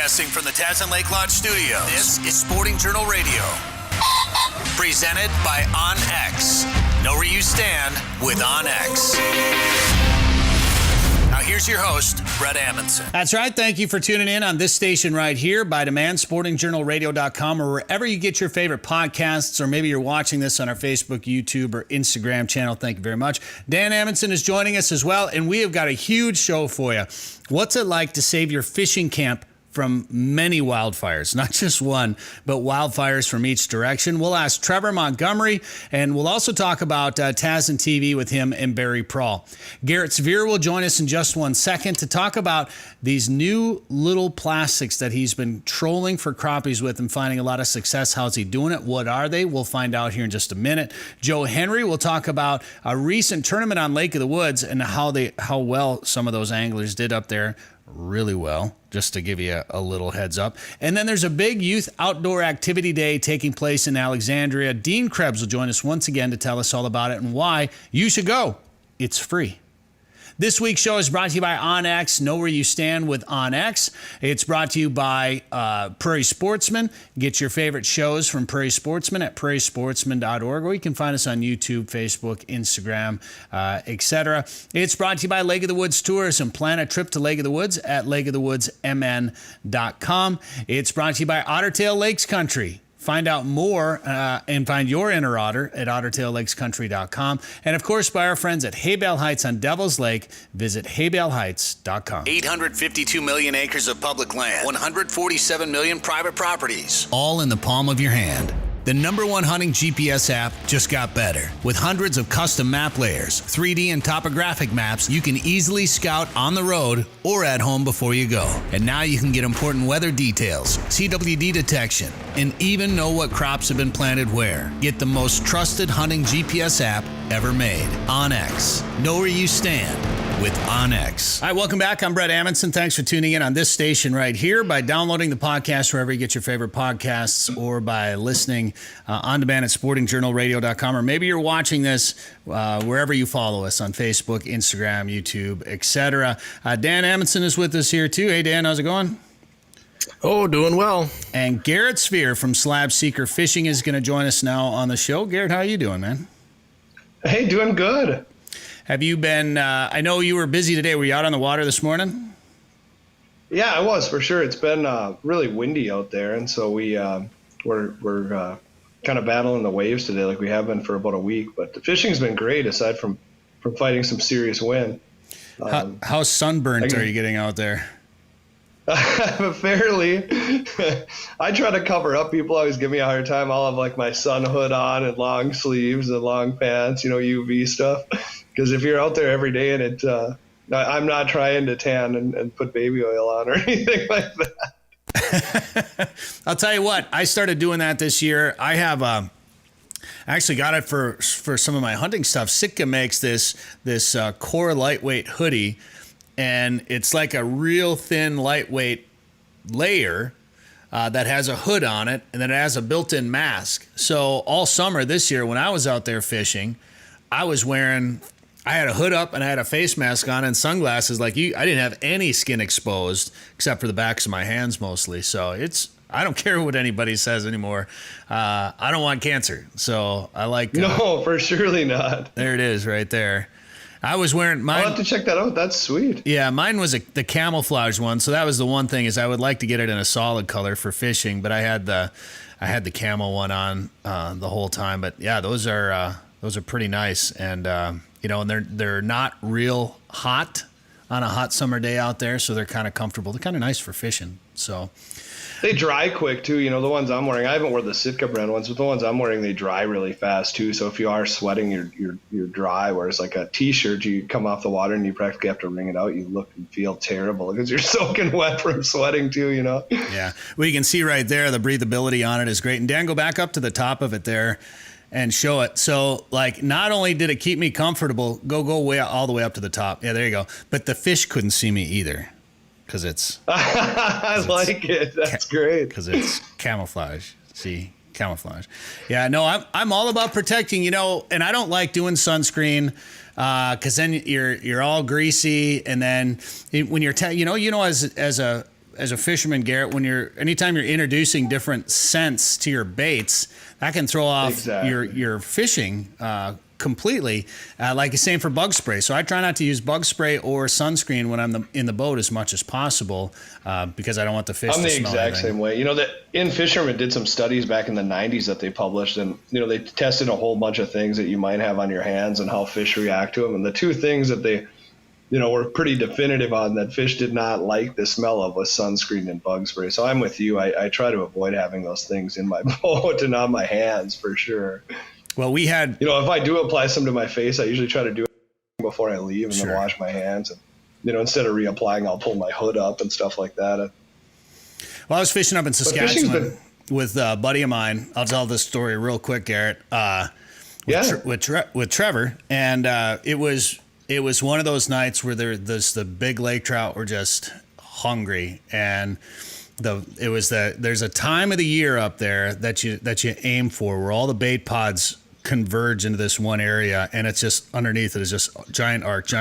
Broadcasting from the Tazin Lake Lodge Studios, this is Sporting Journal Radio. Presented by OnX. Know where you stand with OnX. Now here's your host, Bret Amundson. That's right. Thank you for tuning in on this station right here by demand, sportingjournalradio.com, or wherever you get your favorite podcasts, or maybe you're watching this on our Facebook, YouTube, or Instagram channel. Thank you very much. Dan Amundson is joining us as well, and we have got a huge show for you. What's it like to save your fishing camp from many wildfires? Not just one, but wildfires from each direction. We'll ask Trevor Montgomery, and we'll also talk about Tazin TV with him and Barry Prawl. Garett Svir will join us in just 1 second to talk about these new little plastics that he's been trolling for crappies with and finding a lot of success. How's he doing it? What are they? We'll find out here in just a minute. Joe Henry will talk about a recent tournament on Lake of the Woods and how well some of those anglers did up there. Really well, just to give you a little heads up. And then there's a big youth outdoor activity day taking place in Alexandria. Dean Krebs will join us once again to tell us all about it and why you should go. It's free. This week's show is brought to you by OnX. Know where you stand with OnX. It's brought to you by Prairie Sportsman. Get your favorite shows from Prairie Sportsman at prairiesportsman.org, or you can find us on YouTube, Facebook, Instagram, etc. It's brought to you by Lake of the Woods Tourism. Plan a trip to Lake of the Woods at lakeofthewoodsmn.com. It's brought to you by Ottertail Lakes Country. Find out more and find your inner otter at ottertaillakescountry.com. And, of course, by our friends at Haybale Heights on Devil's Lake. Visit haybaleheights.com. 852 million acres of public land, 147 million private properties, all in the palm of your hand. The #1 hunting GPS app just got better. With hundreds of custom map layers, 3D and topographic maps, you can easily scout on the road or at home before you go. And now you can get important weather details, CWD detection, and even know what crops have been planted where. Get the most trusted hunting GPS app ever made. OnX. Know where you stand with OnX. All right, welcome back. I'm Bret Amundson. Thanks for tuning in on this station right here by downloading the podcast wherever you get your favorite podcasts, or by listening on demand at sportingjournalradio.com, or maybe you're watching this wherever you follow us on Facebook, Instagram, YouTube, etc. Dan Amundson is with us here too. Hey, Dan, how's it going? Oh, doing well. And Garett Svir from Slab Seeker Fishing is going to join us now on the show. Garett, how are you doing, man? Hey, doing good. Have you been, I know you were busy today. Were you out on the water this morning? Yeah, I was, for sure. It's been really windy out there, and so we're kind of battling the waves today like we have been for about a week. But the fishing's been great, aside from fighting some serious wind. How sunburnt are you getting out there? Fairly. I try to cover up. People always give me a hard time. I'll have like my sun hood on and long sleeves and long pants, UV stuff. Because if you're out there every day and I'm not trying to tan and put baby oil on or anything like that. I'll tell you what, I started doing that this year. I have I actually got it for some of my hunting stuff. Sitka makes this core lightweight hoodie, and it's like a real thin lightweight layer that has a hood on it, and then it has a built-in mask. So all summer this year when I was out there fishing, I had a hood up and I had a face mask on and sunglasses like you. I didn't have any skin exposed except for the backs of my hands mostly. So I don't care what anybody says anymore. I don't want cancer. So I like. No, for surely not. There it is right there. I was wearing mine. I'll have to check that out. That's sweet. Yeah, mine was the camouflage one. So that was the one thing, is I would like to get it in a solid color for fishing, but I had the camo one on the whole time. But yeah, those are pretty nice. And and they're not real hot on a hot summer day out there, so they're kind of comfortable. They're kind of nice for fishing. So they dry quick too. The ones I'm wearing, I haven't worn the Sitka brand ones, but the ones I'm wearing, they dry really fast too. So if you are sweating, you're dry. Whereas like a t-shirt, you come off the water and you practically have to wring it out. You look and feel terrible because you're soaking wet from sweating too. Yeah, well, you can see right there the breathability on it is great. And Dan, go back up to the top of it there and show it. So like, not only did it keep me comfortable, go way all the way up to the top. Yeah, there you go. But the fish couldn't see me either, because it's. I like it. That's great. Because it's camouflage. See, camouflage. Yeah, no, I'm all about protecting. And I don't like doing sunscreen. Because then you're all greasy, and then when you're as as a fisherman, Garett, anytime you're introducing different scents to your baits, that can throw off your fishing completely. Like the same for bug spray. So I try not to use bug spray or sunscreen when I'm in the boat as much as possible because I don't want the fish to smell anything. I'm the exact same way. That In Fisherman did some studies back in the 90s that they published, and they tested a whole bunch of things that you might have on your hands and how fish react to them. And the two things that they were pretty definitive on that fish did not like the smell of was sunscreen and bug spray. So I'm with you. I try to avoid having those things in my boat and on my hands for sure. Well, we had, if I do apply some to my face, I usually try to do it before I leave and then wash my hands. And, instead of reapplying, I'll pull my hood up and stuff like that. Well, I was fishing up in Saskatchewan with a buddy of mine. I'll tell this story real quick, Garett, with Trevor. And it was one of those nights where the big lake trout were just hungry. And there's a time of the year up there that you aim for where all the bait pods converge into this one area, and it's just underneath it is just giant arc.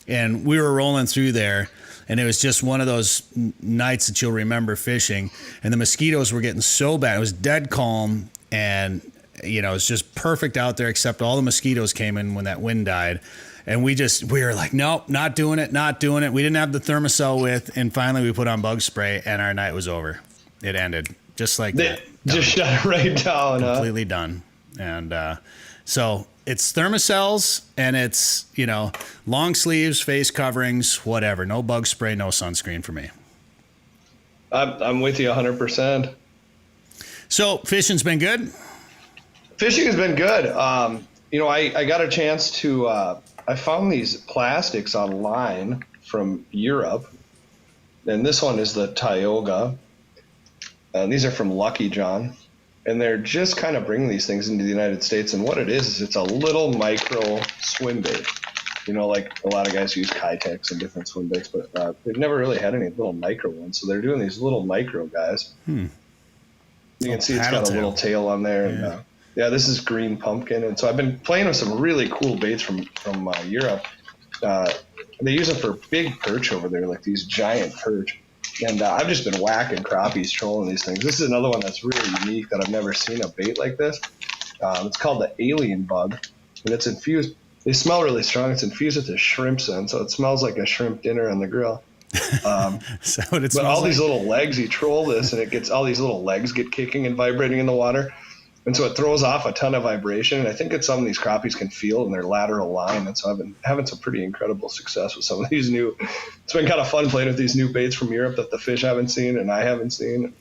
And we were rolling through there, and it was just one of those nights that you'll remember fishing. And the mosquitoes were getting so bad. It was dead calm, and it's just perfect out there, except all the mosquitoes came in when that wind died. And we were like, nope, not doing it. We didn't have the Thermacell with, and finally we put on bug spray, and our night was over. It ended just like that. Just shut it right down. Completely done. And so it's Thermacells, and it's, long sleeves, face coverings, whatever. No bug spray, no sunscreen for me. I'm with you 100%. So fishing's been good? Fishing has been good. I got a chance to I found these plastics online from Europe, and this one is the Tioga. These are from Lucky John, and they're just kind of bringing these things into the United States. And what it is it's a little micro swim bait. Like a lot of guys use Kitex and different swim baits, but they've never really had any little micro ones. So they're doing these little micro guys. You can see it's got a little tail on there. And, this is green pumpkin. And so I've been playing with some really cool baits from Europe. They use them for big perch over there, like these giant perch. And I've just been whacking crappies trolling these things. This is another one that's really unique that I've never seen a bait like this. It's called the alien bug, and it's infused. They smell really strong. It's infused with a shrimp scent, so it smells like a shrimp dinner on the grill. So what it but all like? These little legs, you troll this, and it gets all these little legs get kicking and vibrating in the water. And so it throws off a ton of vibration. And I think it's something these crappies can feel in their lateral line. And so I've been having some pretty incredible success with some of these it's been kind of fun playing with these new baits from Europe that the fish haven't seen and I haven't seen.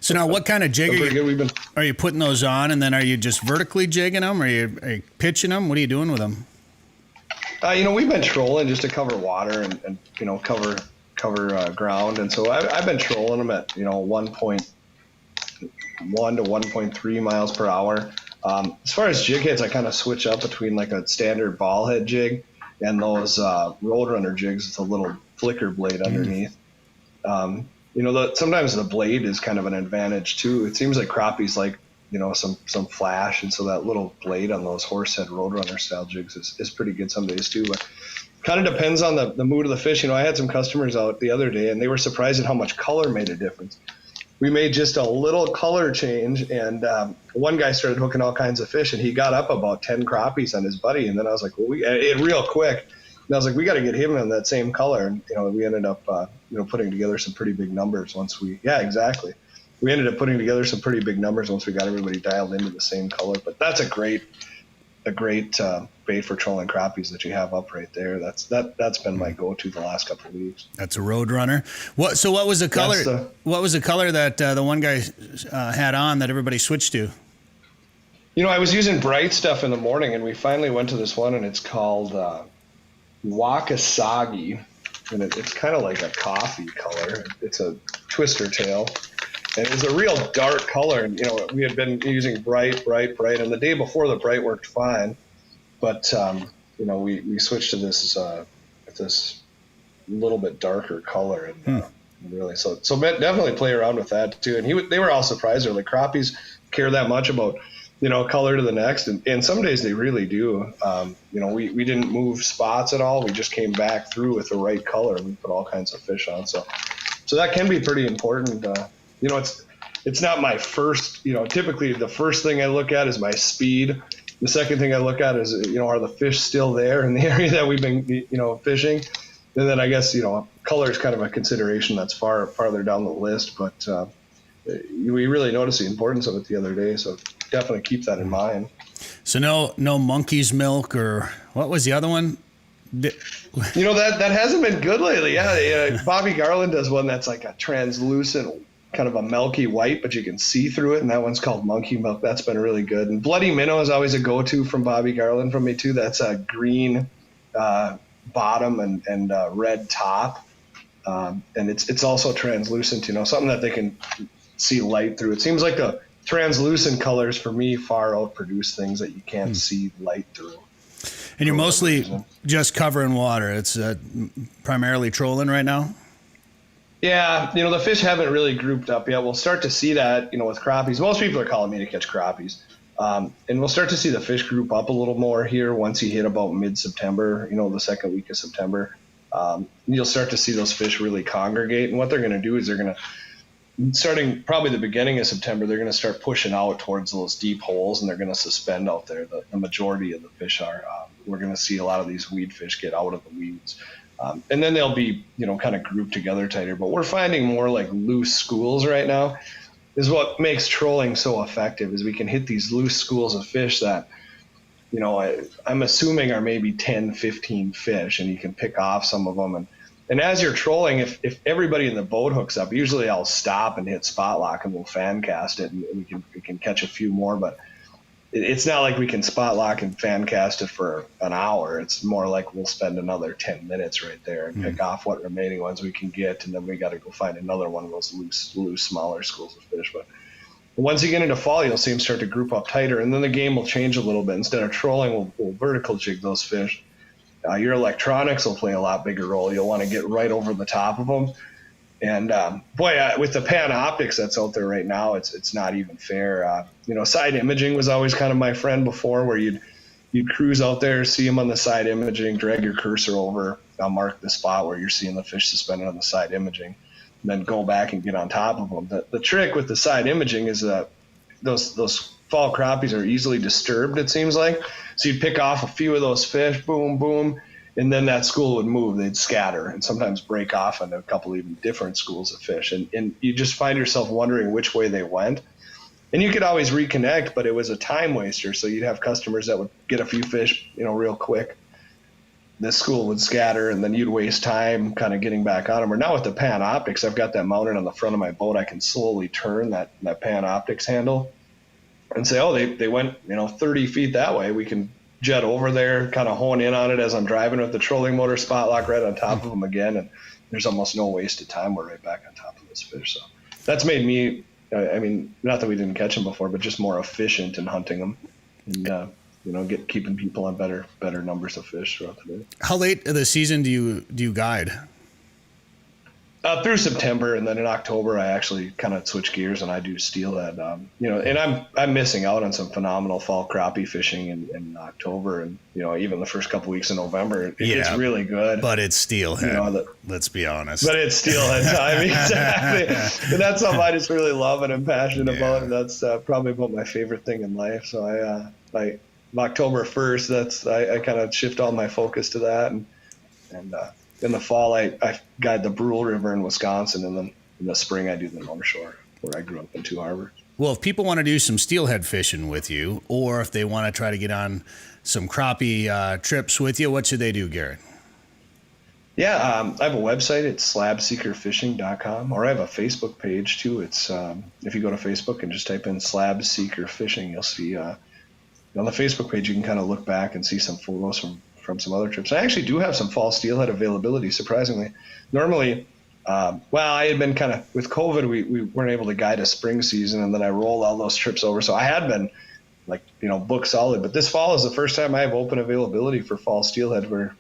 So now what kind of jig are you putting those on? And then are you just vertically jigging them? Are you pitching them? What are you doing with them? We've been trolling just to cover water and cover ground. And so I've been trolling them at, 1.1 to 1.3 miles per hour. As far as jig heads, I kind of switch up between like a standard ball head jig and those Roadrunner jigs with a little flicker blade underneath. Sometimes the blade is kind of an advantage too. It seems like crappies like, some flash, and so that little blade on those horsehead Roadrunner style jigs is pretty good some days too. But kind of depends on the mood of the fish. I had some customers out the other day, and they were surprised at how much color made a difference. We made just a little color change, and one guy started hooking all kinds of fish, and he got up about 10 crappies on his buddy. And then I was like, real quick. And I was like, we got to get him in that same color. And, we ended up, putting together some pretty big numbers exactly. We ended up putting together some pretty big numbers once we got everybody dialed into the same color. But that's a great bait for trolling crappies that you have up right there. That's been my go-to the last couple of weeks. That's a Roadrunner. What was the color? What was the color that the one guy had on that everybody switched to? I was using bright stuff in the morning, and we finally went to this one, and it's called Wakasagi, and it's kind of like a coffee color. It's a twister tail. And it was a real dark color. And, we had been using bright. And the day before, the bright worked fine. But, we switched to this little bit darker color. And really, so definitely play around with that, too. And they were all surprised. They're like, crappies care that much about color to the next. And some days they really do. We didn't move spots at all. We just came back through with the right color. We put all kinds of fish on. So that can be pretty important. It's not my first, typically the first thing I look at is my speed. The second thing I look at is, are the fish still there in the area that we've been, fishing? And then I guess, color is kind of a consideration that's farther down the list, but we really noticed the importance of it the other day. So definitely keep that in mind. So no monkey's milk, or what was the other one? That hasn't been good lately. Yeah. Bobby Garland does one that's like a translucent, kind of a milky white, but you can see through it. And that one's called monkey milk. That's been really good. And Bloody Minnow is always a go-to from Bobby Garland from me too. That's a green bottom and red top. And it's also translucent, something that they can see light through. It seems like the translucent colors for me far outproduce things that you can't see light through. And you're mostly just covering water. It's primarily trolling right now? Yeah, the fish haven't really grouped up yet. We'll start to see that, with crappies. Most people are calling me to catch crappies. And we'll start to see the fish group up a little more here once you hit about mid-September, the second week of September. You'll start to see those fish really congregate. And what they're going to do is they're going to, starting probably the beginning of September, they're going to start pushing out towards those deep holes, and they're going to suspend out there. The majority of the fish are. We're going to see a lot of these weed fish get out of the weeds. And then they'll be, kind of grouped together tighter. But we're finding more like loose schools right now is what makes trolling so effective, is we can hit these loose schools of fish that, I'm assuming are maybe 10, 15 fish, and you can pick off some of them. And as you're trolling, if everybody in the boat hooks up, usually I'll stop and hit spot lock and we'll fan cast it, and we can catch a few more. But it's not like we can spot lock and fan cast it for an hour. It's more like we'll spend another 10 minutes right there and pick off what remaining ones we can get, and then we got to go find another one of those loose, smaller schools of fish. But once you get into fall, you'll see them start to group up tighter, and then the game will change a little bit. Instead of trolling, we'll vertical jig those fish. Your electronics will play a lot bigger role. You'll want to get right over the top of them. And with the pan optics that's out there right now, it's not even fair. Side imaging was always kind of my friend before, where you'd cruise out there, see them on the side imaging, drag your cursor over, mark the spot where you're seeing the fish suspended on the side imaging, and then go back and get on top of them. The trick with the side imaging is that those fall crappies are easily disturbed, it seems like. So you'd pick off a few of those fish, boom, boom, and then that school would move. They'd scatter and sometimes break off into a couple even different schools of fish. And you just find yourself wondering which way they went. And you could always reconnect, but it was a time waster. So you'd have customers that would get a few fish, real quick. This school would scatter, and then you'd waste time kind of getting back on them. Or now with the pan optics, I've got that mounted on the front of my boat. I can slowly turn that pan optics handle and say, oh, they went 30 feet that way. We can jet over there, kind of hone in on it as I'm driving with the trolling motor, spot lock right on top of them again, and there's almost no wasted time. We're right back on top of those fish. So that's made me, not that we didn't catch them before, but just more efficient in hunting them, and keeping people on better numbers of fish throughout the day. How late of the season do you guide? Through September, and then in October I actually kind of switch gears and I do steelhead. And I'm missing out on some phenomenal fall crappie fishing in October, and even the first couple weeks in November. It's really good. But it's steelhead. Let's be honest. But it's steelhead time, exactly. And that's something I just really love and I'm passionate about, and that's probably about my favorite thing in life. So I October 1st, I kind of shift all my focus to that, and in the fall, I guide the Brule River in Wisconsin, and then in the spring, I do the North Shore, where I grew up in Two Harbors. Well, if people want to do some steelhead fishing with you, or if they want to try to get on some crappie trips with you, what should they do, Garett? Yeah, I have a website. It's slabseekerfishing.com, or I have a Facebook page, too. It's if you go to Facebook and just type in Slab Seeker Fishing, you'll see on the Facebook page, you can kind of look back and see some photos from some other trips. I actually do have some fall steelhead availability, surprisingly. Normally, I had been kind of, with COVID, we weren't able to guide a spring season, and then I rolled all those trips over. So I had been booked solid, but this fall is the first time I have open availability for fall steelhead where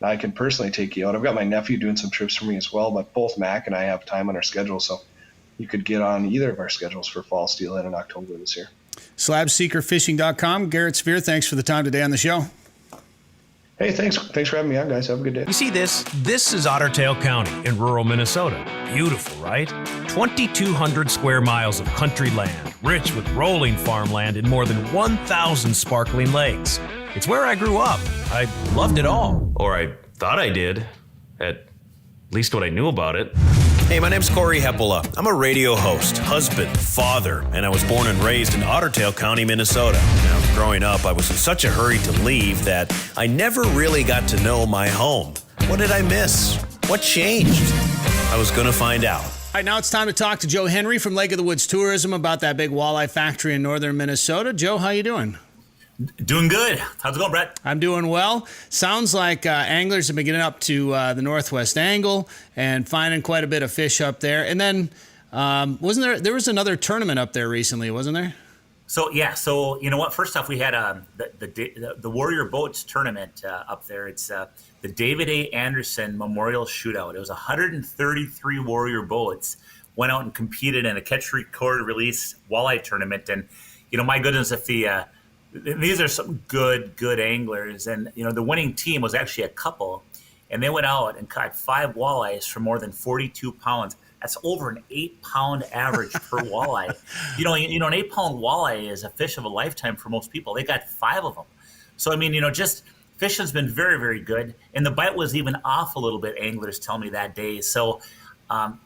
I can personally take you out. I've got my nephew doing some trips for me as well, but both Mac and I have time on our schedule, so you could get on either of our schedules for fall steelhead in October this year. Slabseekerfishing.com. Garett Svir, thanks for the time today on the show. Hey, thanks for having me on, guys. Have a good day. You see this? This is Otter Tail County in rural Minnesota. Beautiful, right? 2,200 square miles of country land, rich with rolling farmland and more than 1,000 sparkling lakes. It's where I grew up. I loved it all. Or I thought I did. At least what I knew about it. Hey, my name's Corey Heppola. I'm a radio host, husband, father, and I was born and raised in Otter Tail County, Minnesota. Now, growing up, I was in such a hurry to leave that I never really got to know my home. What did I miss? What changed? I was going to find out. All right, now it's time to talk to Joe Henry from Lake of the Woods Tourism about that big walleye factory in northern Minnesota. Joe, how you doing? Doing good. How's it going, Bret? I'm doing well. Sounds like anglers have been getting up to the Northwest Angle and finding quite a bit of fish up there. And then there was another tournament up there recently, wasn't there? So you know what? First off, we had the Warrior Boats tournament up there. It's the David A. Anderson Memorial Shootout. It was 133 Warrior Boats went out and competed in a catch, record, release walleye tournament. And you know, my goodness, if these are some good anglers, and you know the winning team was actually a couple, and they went out and caught 5 walleyes for more than 42 pounds. That's over an 8-pound average per walleye. You know, an 8-pound walleye is a fish of a lifetime for most people. They got 5 of them. So I mean, you know, just fishing's been very, very good, and the bite was even off a little bit. Anglers tell me that day. So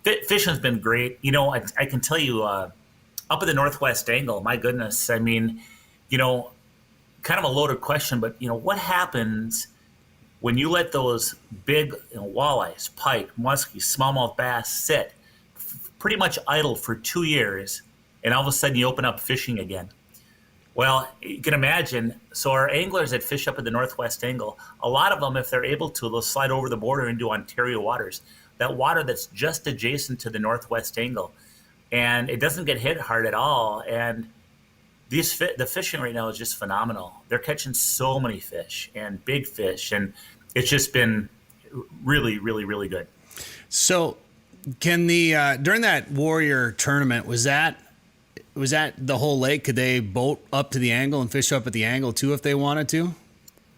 fishing's been great. You know, I can tell you up at the Northwest Angle. My goodness, I mean, you know, kind of a loaded question, but you know, what happens when you let those big walleyes, pike, muskie, smallmouth bass sit pretty much idle for 2 years, and all of a sudden you open up fishing again? Well, you can imagine. So our anglers that fish up at the Northwest Angle, a lot of them, if they're able to, they'll slide over the border into Ontario waters, that water that's just adjacent to the Northwest Angle, and it doesn't get hit hard at all. And the fishing right now is just phenomenal. They're catching so many fish and big fish, and it's just been really, really, really good. So, can during that Warrior tournament, was that the whole lake? Could they boat up to the angle and fish up at the angle too if they wanted to?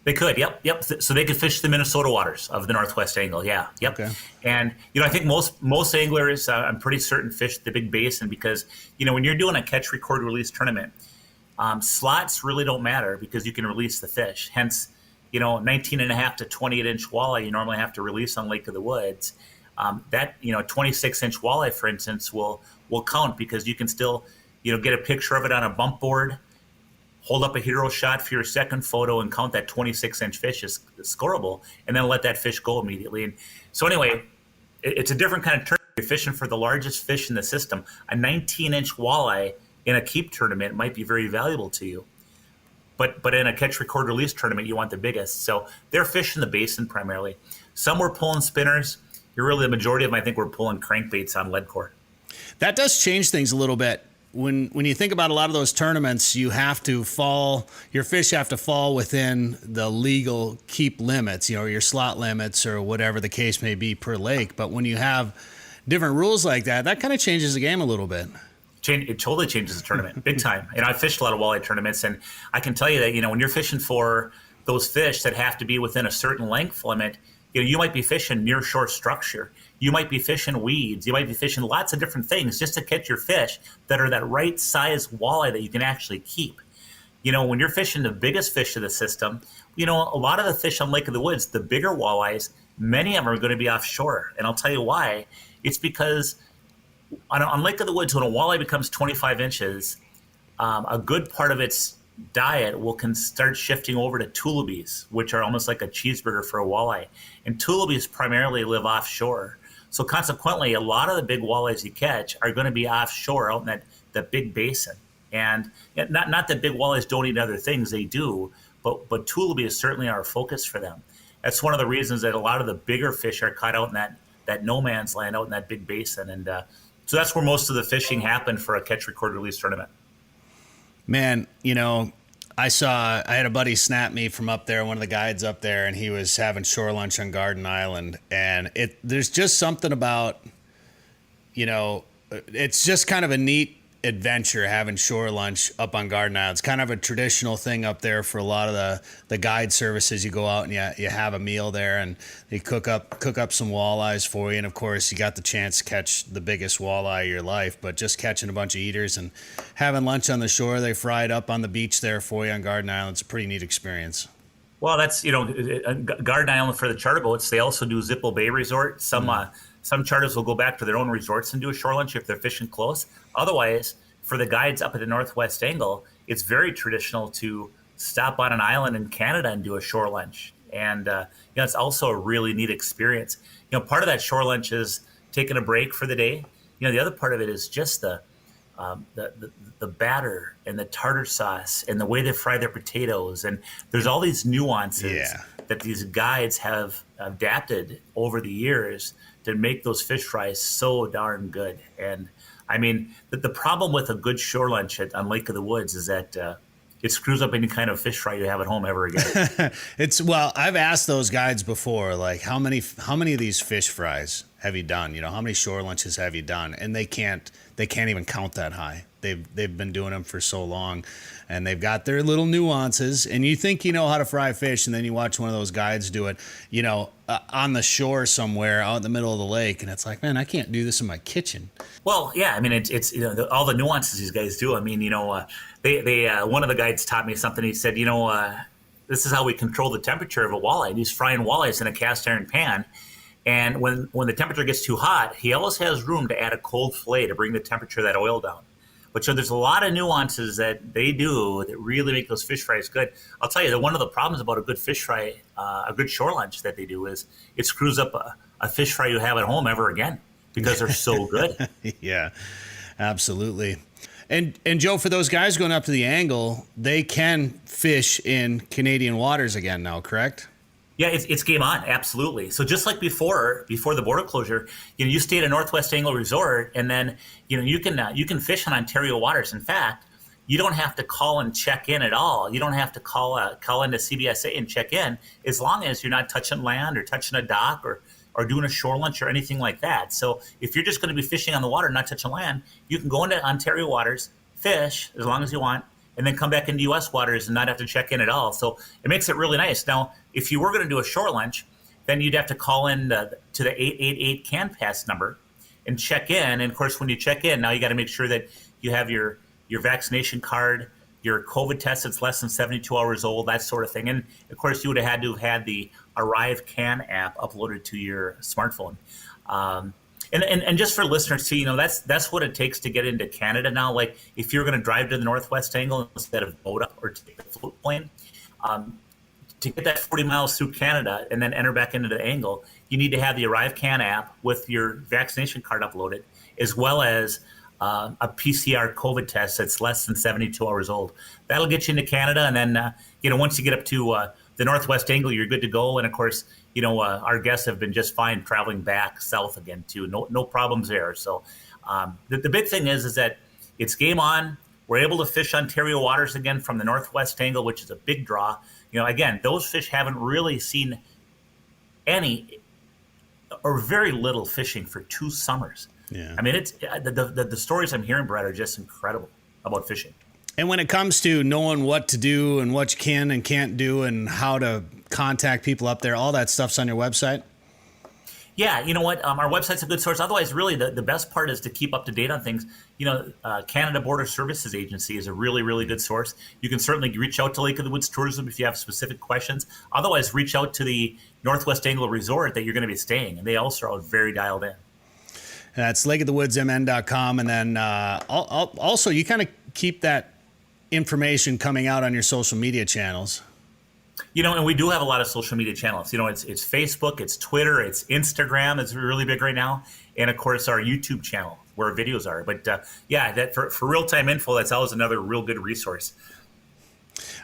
They could, yep. So they could fish the Minnesota waters of the Northwest Angle, yep. Okay. And you know, I think most anglers, I'm pretty certain, fish the big basin because you know when you're doing a catch, record, release tournament. Slots really don't matter because you can release the fish. Hence, you know, 19.5 to 28-inch walleye you normally have to release on Lake of the Woods. That, you know, 26-inch walleye, for instance, will count because you can still, you know, get a picture of it on a bump board, hold up a hero shot for your second photo, and count that 26-inch fish as scoreable, and then let that fish go immediately. And so anyway, it's a different kind of tournament. You're fishing for the largest fish in the system. A 19-inch walleye in a keep tournament might be very valuable to you. But in a catch, record, release tournament, you want the biggest. So they're fishing the basin primarily. Some were pulling spinners. The majority of them, I think, were pulling crankbaits on lead core. That does change things a little bit. When you think about a lot of those tournaments, your fish have to fall within the legal keep limits, you know, your slot limits or whatever the case may be per lake. But when you have different rules like that, that kind of changes the game a little bit. It totally changes the tournament, big time. And I fished a lot of walleye tournaments, and I can tell you that, you know, when you're fishing for those fish that have to be within a certain length limit, you know, you might be fishing near shore structure. You might be fishing weeds. You might be fishing lots of different things just to catch your fish that are that right size walleye that you can actually keep. You know, when you're fishing the biggest fish of the system, you know, a lot of the fish on Lake of the Woods, the bigger walleyes, many of them are going to be offshore. And I'll tell you why. It's because on Lake of the Woods, when a walleye becomes 25 inches, a good part of its diet can start shifting over to tulibies, which are almost like a cheeseburger for a walleye. And tulibies primarily live offshore. So consequently, a lot of the big walleyes you catch are going to be offshore out in that big basin. And not that big walleyes don't eat other things, they do, but tulibi is certainly our focus for them. That's one of the reasons that a lot of the bigger fish are caught out in that no man's land, out in that big basin. And so that's where most of the fishing happened for a catch, record, release tournament. Man, you know, I had a buddy snap me from up there, one of the guides up there, and he was having shore lunch on Garden Island. And there's just something about, you know, it's just kind of a neat adventure having shore lunch up on Garden Island. It's kind of a traditional thing up there for a lot of the guide services. You go out and you have a meal there, and they cook up some walleyes for you. And of course, you got the chance to catch the biggest walleye of your life. But just catching a bunch of eaters and having lunch on the shore, they fry it up on the beach there for you on Garden Island. It's a pretty neat experience. Well, that's, Garden Island for the charter boats. They also do Zippo Bay Resort. Some charters will go back to their own resorts and do a shore lunch if they're fishing close. Otherwise, for the guides up at the Northwest Angle, it's very traditional to stop on an island in Canada and do a shore lunch. And it's also a really neat experience. Part of that shore lunch is taking a break for the day. The other part of it is just the batter and the tartar sauce and the way they fry their potatoes. And there's all these nuances that these guides have adapted over the years to make those fish fries so darn good. And I mean, the problem with a good shore lunch on Lake of the Woods is that it screws up any kind of fish fry you have at home ever again. I've asked those guides before, like, how many of these fish fries have you done? How many shore lunches have you done? And they can't even count that high. They've been doing them for so long, and they've got their little nuances. And you think you know how to fry fish, and then you watch one of those guides do it, on the shore somewhere out in the middle of the lake, and it's like, man, I can't do this in my kitchen. Well, yeah, I mean, it's all the nuances these guys do. I mean, they one of the guides taught me something. He said, this is how we control the temperature of a walleye. And he's frying walleyes in a cast iron pan. And when the temperature gets too hot, he always has room to add a cold fillet to bring the temperature of that oil down. But so there's a lot of nuances that they do that really make those fish fries good. I'll tell you that one of the problems about a good fish fry, a good shore lunch that they do is it screws up a fish fry you have at home ever again because they're so good. Yeah, absolutely. And Joe, for those guys going up to the Angle, they can fish in Canadian waters again now, correct? Yeah, it's game on, absolutely. So just like before the border closure, you stay at a Northwest Angle resort, and then you can fish on Ontario waters. In fact, you don't have to call and check in at all. You don't have to call into CBSA and check in, as long as you're not touching land or touching a dock or doing a shore lunch or anything like that. So if you're just going to be fishing on the water, not touching land, you can go into Ontario waters, fish as long as you want, and then come back into U.S. waters and not have to check in at all. So it makes it really nice. Now, if you were going to do a shore lunch, then you'd have to call in to the 888 CAN Pass number and check in. And, of course, when you check in, now you got to make sure that you have your vaccination card, your COVID test that's less than 72 hours old, that sort of thing. And, of course, you would have had to have had the Arrive CAN app uploaded to your smartphone. And just for listeners too, that's what it takes to get into Canada now. Like if you're going to drive to the Northwest Angle instead of boat up or take a float plane, to get that 40 miles through Canada and then enter back into the Angle, you need to have the Arrive CAN app with your vaccination card uploaded, as well as a PCR COVID test that's less than 72 hours old. That'll get you into Canada, and then once you get up to the Northwest Angle, you're good to go. And of course, our guests have been just fine traveling back south again too. No problems there. So the big thing is that it's game on. We're able to fish Ontario waters again from the Northwest Angle, which is a big draw. Again, those fish haven't really seen any or very little fishing for 2 summers. Yeah. I mean, it's the stories I'm hearing, Bret, are just incredible about fishing. And when it comes to knowing what to do and what you can and can't do and how to contact people up there, all that stuff's on your website? Yeah, you know what? Our website's a good source. Otherwise, really, the best part is to keep up to date on things. Canada Border Services Agency is a really, really good source. You can certainly reach out to Lake of the Woods Tourism if you have specific questions. Otherwise, reach out to the Northwest Angle Resort that you're going to be staying, and they also are very dialed in. That's lakeofthewoodsmn.com. And then also, you kind of keep that information coming out on your social media channels. And we do have a lot of social media channels. It's Facebook, it's Twitter, it's Instagram. It's really big right now. And, of course, our YouTube channel where videos are. But, that for real-time info, that's always another real good resource.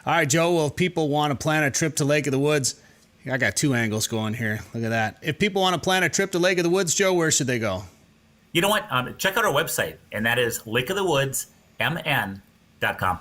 All right, Joe. Well, if people want to plan a trip to Lake of the Woods, I got 2 angles going here. Look at that. If people want to plan a trip to Lake of the Woods, Joe, where should they go? You know what? Check out our website, and that is lakeofthewoodsmn.com.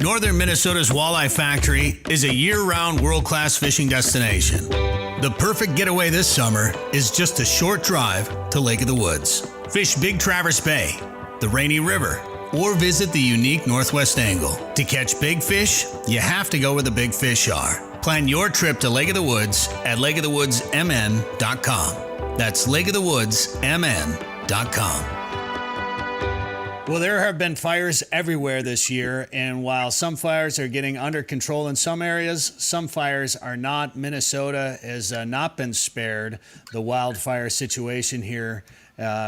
Northern Minnesota's Walleye Factory is a year-round world-class fishing destination. The perfect getaway this summer is just a short drive to Lake of the Woods. Fish Big Traverse Bay, the Rainy River, or visit the unique Northwest Angle. To catch big fish, you have to go where the big fish are. Plan your trip to Lake of the Woods at lakeofthewoodsmn.com. That's lakeofthewoodsmn.com. Well, there have been fires everywhere this year, and while some fires are getting under control in some areas, some fires are not. Minnesota has not been spared the wildfire situation here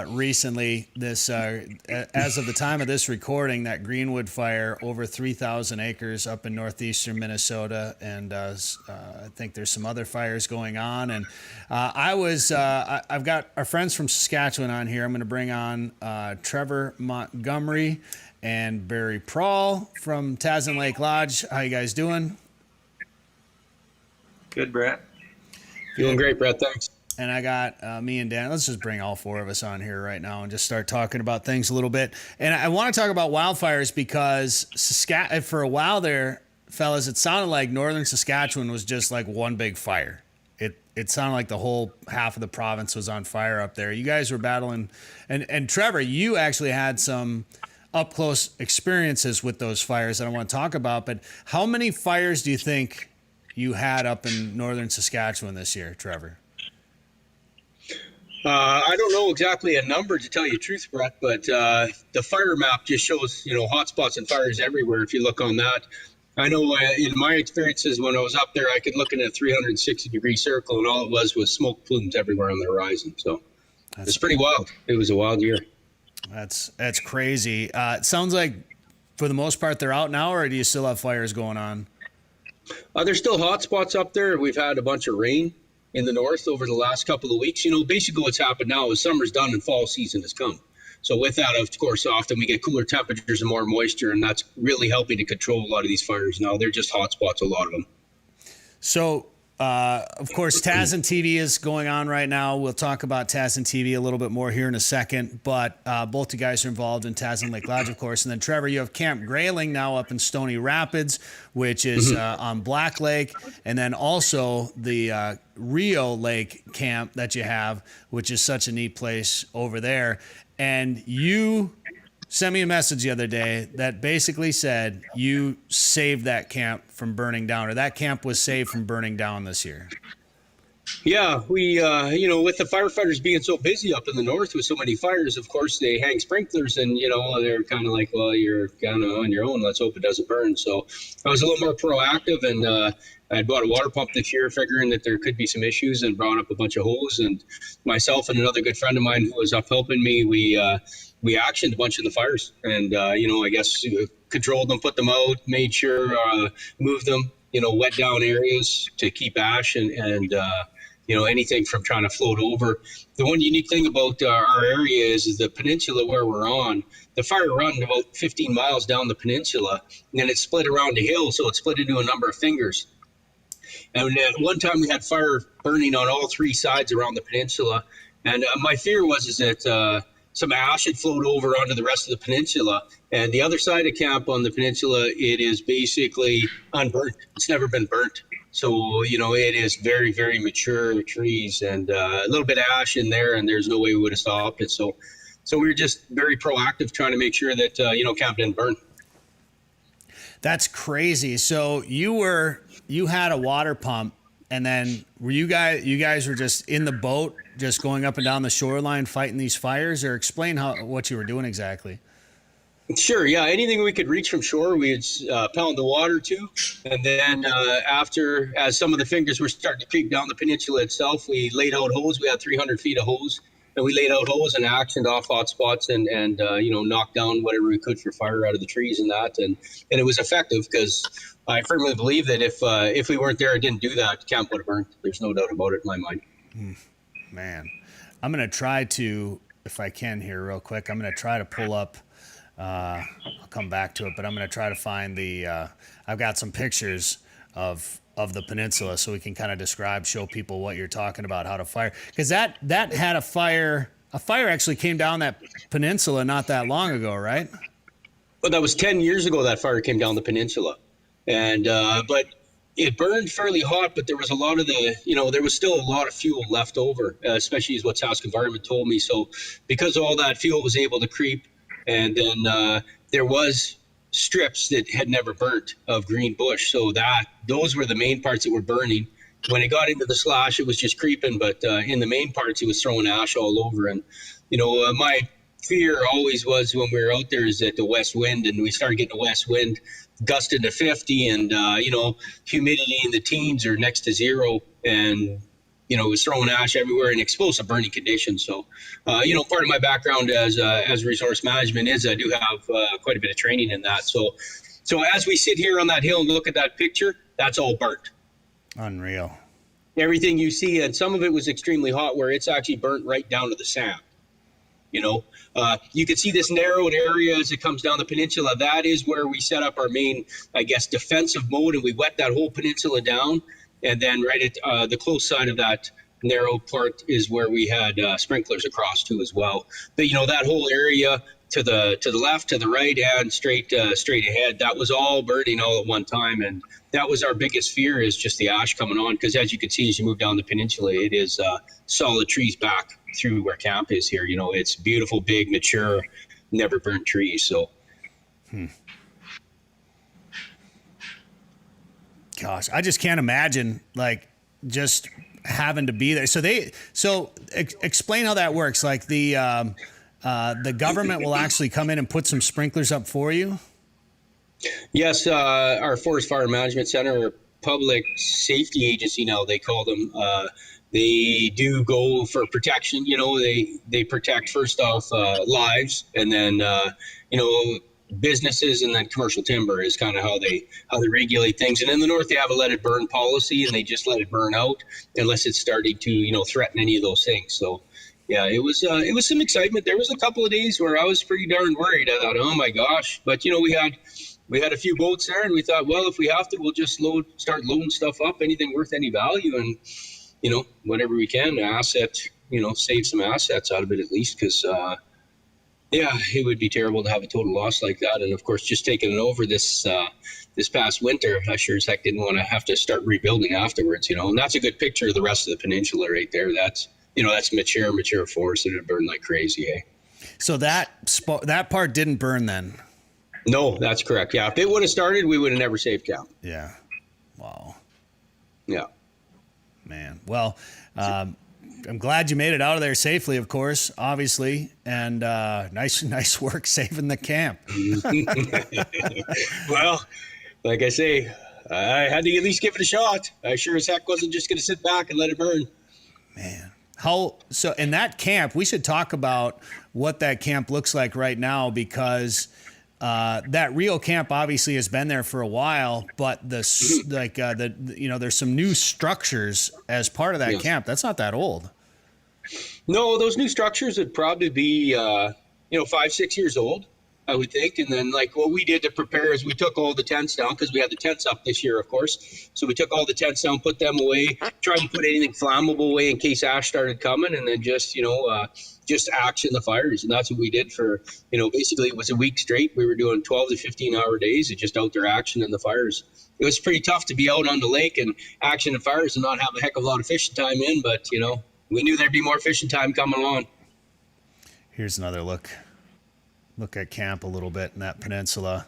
recently. This, as of the time of this recording, that Greenwood fire, over 3,000 acres up in northeastern Minnesota, and I think there's some other fires going on. And I've got our friends from Saskatchewan on here. I'm going to bring on Trevor Montgomery and Barry Prawl from Tazin Lake Lodge. How you guys doing? Good, Bret. Doing great, Bret. Thanks. And I got me and Dan. Let's just bring all four of us on here right now and just start talking about things a little bit. And I want to talk about wildfires because for a while there, fellas, it sounded like northern Saskatchewan was just like one big fire. It sounded like the whole half of the province was on fire up there. You guys were battling. And Trevor, you actually had some up-close experiences with those fires that I want to talk about. But how many fires do you think you had up in northern Saskatchewan this year, Trevor? I don't know exactly a number to tell you the truth, Bret, but the fire map just shows, hotspots and fires everywhere if you look on that. I know in my experiences when I was up there, I could look in a 360-degree circle, and all it was smoke plumes everywhere on the horizon. So it's pretty wild. It was a wild year. That's crazy. It sounds like, for the most part, they're out now, or do you still have fires going on? There's still hotspots up there. We've had a bunch of rain in the north over the last couple of weeks. Basically what's happened now is summer's done and fall season has come. So with that, of course, often we get cooler temperatures and more moisture, and that's really helping to control a lot of these fires now. They're just hotspots, a lot of them. So, of course, Tazin TV is going on right now. We'll talk about Tazin TV a little bit more here in a second, but both you guys are involved in Tazin Lake Lodge, of course. And then, Trevor, you have Camp Grayling now up in Stony Rapids, which is on Black Lake, and then also the Riou Lake camp that you have, which is such a neat place over there. And you sent me a message the other day that basically said you saved that camp from burning down, or that camp was saved from burning down this year. Yeah, we, with the firefighters being so busy up in the north with so many fires, of course, they hang sprinklers and, they're kind of like, well, you're kind of on your own. Let's hope it doesn't burn. So I was a little more proactive, and I bought a water pump this year, figuring that there could be some issues, and brought up a bunch of hose. And myself and another good friend of mine who was up helping me, we actioned a bunch of the fires, and, I guess controlled them, put them out, made sure, moved them, wet down areas to keep ash and anything from trying to float over. The one unique thing about our area is the peninsula where we're on. The fire run about 15 miles down the peninsula, and then it split around a hill, so it split into a number of fingers. And at one time we had fire burning on all three sides around the peninsula. And my fear was that some ash had flowed over onto the rest of the peninsula. And the other side of camp on the peninsula, it is basically unburnt. It's never been burnt. So, it is very, very mature trees and a little bit of ash in there, and there's no way we would have stopped it. So we were just very proactive trying to make sure that, camp didn't burn. That's crazy. So you had a water pump, and then you guys were just in the boat, just going up and down the shoreline fighting these fires, or explain what you were doing exactly. Sure, yeah. Anything we could reach from shore, we'd pound the water to. And then as some of the fingers were starting to creep down the peninsula itself, we laid out hose. We had 300 feet of hose. And we laid out hose and actioned off hot spots and knocked down whatever we could for fire out of the trees and that. And it was effective, because I firmly believe that if we weren't there and didn't do that, camp would have burned. There's no doubt about it in my mind. Man, I'm going to try to, if I can here real quick, I'm going to try to pull up, I'll come back to it, but I'm going to try to find I've got some pictures of the peninsula so we can kind of show people what you're talking about, how to fire. Because that had a fire actually came down that peninsula not that long ago, right? Well, that was 10 years ago that fire came down the peninsula. And but it burned fairly hot, but there was a lot of there was still a lot of fuel left over, especially is what Sask Environment told me. So because all that fuel was able to creep, and then there was strips that had never burnt of green bush. So those were the main parts that were burning. When it got into the slash, it was just creeping, but in the main parts, it was throwing ash all over. And, my fear always was when we were out there is that the west wind, and we started getting the west wind gusting to 50 and, humidity in the teens or next to zero. And, it was throwing ash everywhere in explosive burning conditions. So, part of my background as resource management is I do have quite a bit of training in that. So as we sit here on that hill and look at that picture, that's all burnt. Unreal. Everything you see, and some of it was extremely hot where it's actually burnt right down to the sand. You can see this narrowed area as it comes down the peninsula. That is where we set up our main, defensive mode, and we wet that whole peninsula down. And then right at the close side of that narrow part is where we had sprinklers across too as well. But that whole area to the left, to the right, and straight ahead, that was all burning all at one time. And that was our biggest fear, is just the ash coming on, because as you can see as you move down the peninsula, it is solid trees back through where camp is here. It's beautiful, big, mature, never burnt trees. So Gosh, I just can't imagine just having to be there. So explain how that works. Like the government will actually come in and put some sprinklers up for you. Yes, our Forest Fire Management Center, or Public Safety Agency now they call them, they do go for protection. They protect first off lives, and then businesses, and then commercial timber is kind of how they regulate things. And in the north, they have a let it burn policy, and they just let it burn out unless it's starting to threaten any of those things. So yeah, it was some excitement. There was a couple of days where I was pretty darn worried. I thought, oh my gosh, but we had a few boats there, and we thought, well, if we have to, we'll just start loading stuff up, anything worth any value, and whatever we can, save some assets out of it at least, because it would be terrible to have a total loss like that. And of course, just taking it over this past winter, I sure as heck didn't want to have to start rebuilding afterwards. And that's a good picture of the rest of the peninsula right there. That's mature forest that had burned like crazy. Eh? So that part didn't burn then. No, that's correct. Yeah, if it would have started, we would have never saved camp. Yeah. Wow. Yeah. Man. Well, I'm glad you made it out of there safely, of course, obviously, and nice work saving the camp. Well, like I say, I had to at least give it a shot. I sure as heck wasn't just going to sit back and let it burn. Man. So in that camp, we should talk about what that camp looks like right now, because that Riou camp obviously has been there for a while, but there's some new structures as part of that camp. That's not that old. No, those new structures would probably be 5-6 years old, I would think. And then what we did to prepare is we took all the tents down, because we had the tents up this year, of course. So we took all the tents down, put them away, tried to put anything flammable away in case ash started coming, and then just action the fires. And that's what we did for, basically it was a week straight. We were doing 12 to 15 hour days of just out there action in the fires. It was pretty tough to be out on the lake and action the fires and not have a heck of a lot of fishing time in, but we knew there'd be more fishing time coming along. Here's another look at camp a little bit in that peninsula.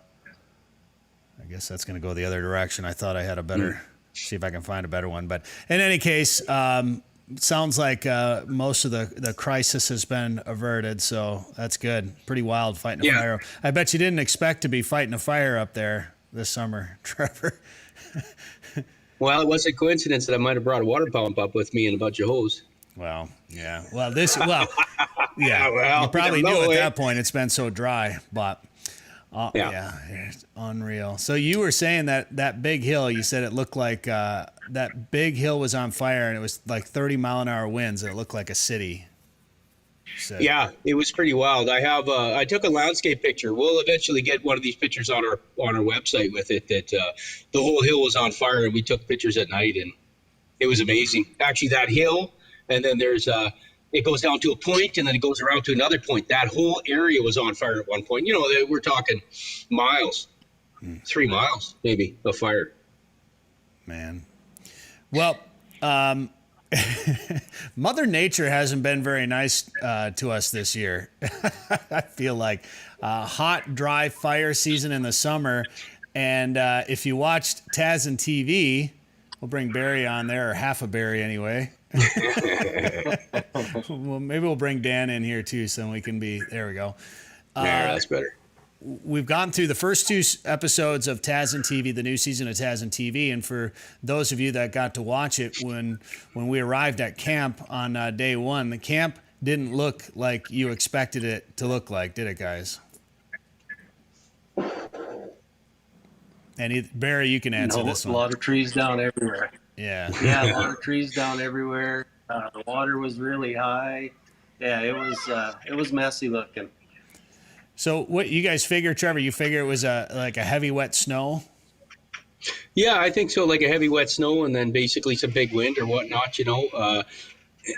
I guess that's going to go the other direction. I thought I had a better, see if I can find a better one. But in any case, sounds like most of the crisis has been averted, so that's good. Pretty wild fighting a fire. I bet you didn't expect to be fighting a fire up there this summer, Trevor. Well, it was a coincidence that I might have brought a water pump up with me and a bunch of hose. Well, yeah. Well, you probably knew at that point it's been so dry, but it's unreal. So you were saying that big hill, you said it looked like that big hill was on fire, and it was like 30-mile-an-hour winds, and it looked like a city. Yeah, it was pretty wild. I took a landscape picture. We'll eventually get one of these pictures on our website with it, that the whole hill was on fire, and we took pictures at night, and it was amazing. Actually, that hill, and then there's it goes down to a point, and then it goes around to another point. That whole area was on fire at one point. We're talking miles, 3 miles maybe of fire. man. Well, Mother Nature hasn't been very nice to us this year. I feel like hot, dry fire season in the summer. And if you watched Tazin TV, we'll bring Barry on there, or half a Barry anyway. Well, maybe we'll bring Dan in here too, so we can be, there we go. Yeah, that's better. We've gone through the first 2 episodes of Tazin TV, the new season of Tazin TV, and for those of you that got to watch it, when we arrived at camp on day 1, the camp didn't look like you expected it to look like, did it, guys? And Barry, you can answer this one. A lot of trees down everywhere. Yeah. Yeah, a lot of trees down everywhere. The water was really high. Yeah, it was messy looking. So what you guys figure, Trevor? You figure it was like a heavy, wet snow? Yeah, I think so. Like a heavy, wet snow, and then basically some big wind or whatnot.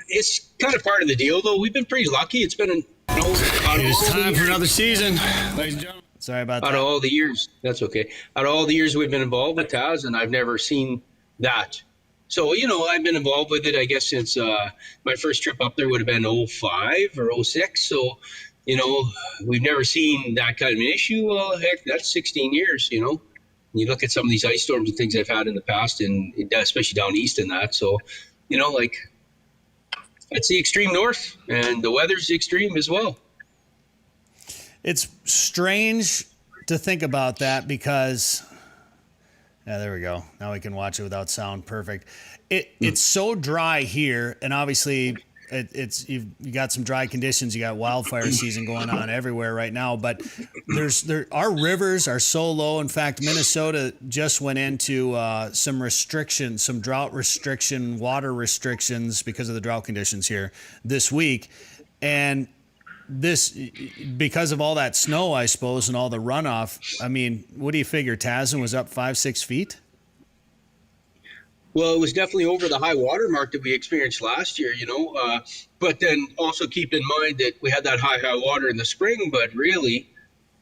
It's kind of part of the deal, though. We've been pretty lucky. It's been It's time for another season, ladies and gentlemen. Sorry about that. Out of all the years, that's okay. Out of all the years we've been involved with Taz, and I've never seen that. So, I've been involved with it, I guess, since my first trip up there would have been 05 or 06. So, we've never seen that kind of an issue. Well, heck, that's 16 years, You look at some of these ice storms and things I've had in the past, and especially down east and that. So, it's the extreme north, and the weather's extreme as well. It's strange to think about that because, yeah, there we go. Now we can watch it without sound. Perfect. It's so dry here, and obviously you got some dry conditions. You got wildfire season going on everywhere right now, but our rivers are so low. In fact, Minnesota just went into some restrictions, some drought restriction, water restrictions because of the drought conditions here this week, and this because of all that snow, I suppose, and all the runoff. I mean, what do you figure? Tazin was up 5-6 feet? Well, it was definitely over the high water mark that we experienced last year, but then also keep in mind that we had that high water in the spring, but really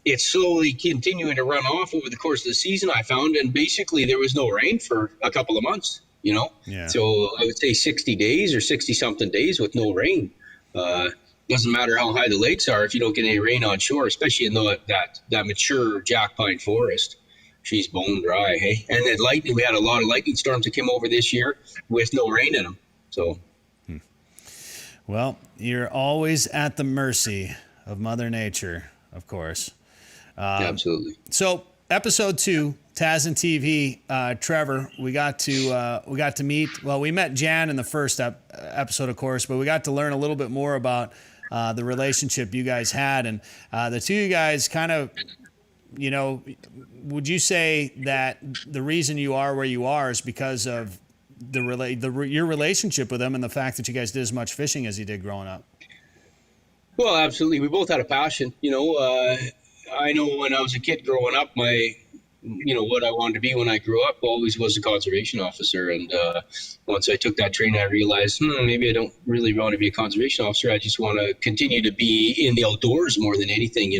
it's slowly continuing to run off over the course of the season, I found, and basically there was no rain for a couple of months, Yeah. So I would say 60 days or 60-something days with no rain. Doesn't matter how high the lakes are if you don't get any rain on shore, especially in that mature jack pine forest. She's bone dry, hey? And then lightning, we had a lot of lightning storms that came over this year with no rain in them. So, Well, you're always at the mercy of Mother Nature, of course. absolutely. So, episode 2, Tazin TV, Trevor, we got to meet. Well, we met Jan in the first episode, of course, but we got to learn a little bit more about the relationship you guys had, and the two of you guys kind of. Would you say that the reason you are where you are is because of your relationship with them and the fact that you guys did as much fishing as you did growing up? Well, absolutely. We both had a passion. I know when I was a kid growing up, what I wanted to be when I grew up always was a conservation officer. And once I took that training, I realized, maybe I don't really want to be a conservation officer. I just want to continue to be in the outdoors more than anything,